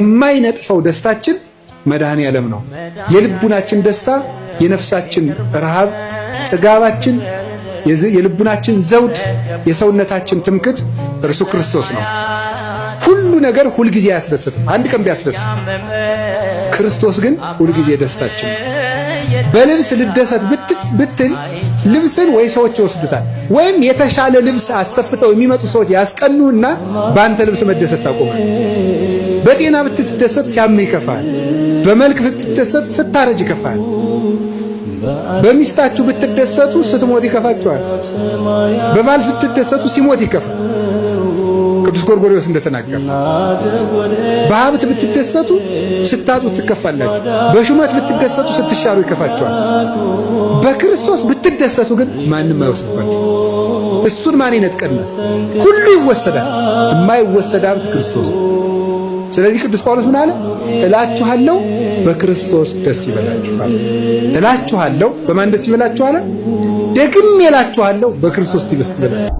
የማይነጥፈው ደስታችን መድኃኔ ዓለም ነው። የልቡናችን ደስታ፣ የነፍሳችን ረሃብ፣ ጥጋባችን፣ የልቡናችን ዘውድ፣ የሰውነታችን ትምክት እርሱ ክርስቶስ ነው። ሁሉ ነገር ሁልጊዜ አያስደስትም። አንድ ቀን ቢያስደስት፣ ክርስቶስ ግን ሁልጊዜ ደስታችን ነው። በልብስ ልደሰት ብትል ልብስን ወይ ሰዎች ይወስዱታል፣ ወይም የተሻለ ልብስ አሰፍተው የሚመጡ ሰዎች ያስቀኑና በአንተ ልብስ መደሰት ታቆማል። በጤና ብትደሰት ሲያምህ ይከፋል። በመልክ ብትደሰት ስታረጅ ይከፋል። በሚስታችሁ ብትደሰቱ ስትሞት ይከፋችኋል። በባል ብትደሰቱ ሲሞት ይከፋል። ቅዱስ ጎርጎርዮስ እንደተናገረ በሀብት ብትደሰቱ ስታጡት ትከፋላችሁ። በሹመት ብትደሰቱ ስትሻሩ ይከፋችኋል። በክርስቶስ ብትደሰቱ ግን ማንም አይወስድባችሁ። እሱን ማን ይነጥቀናል? ሁሉ ይወሰዳል። የማይወሰድ ሀብት ክርስቶስ። ስለዚህ ቅዱስ ጳውሎስ ምን አለ? እላችኋለሁ በክርስቶስ ደስ ይበላችሁ። እላችኋለሁ በማን ደስ ይበላችሁ አለ? ደግሜ እላችኋለሁ በክርስቶስ ደስ ይበላችሁ።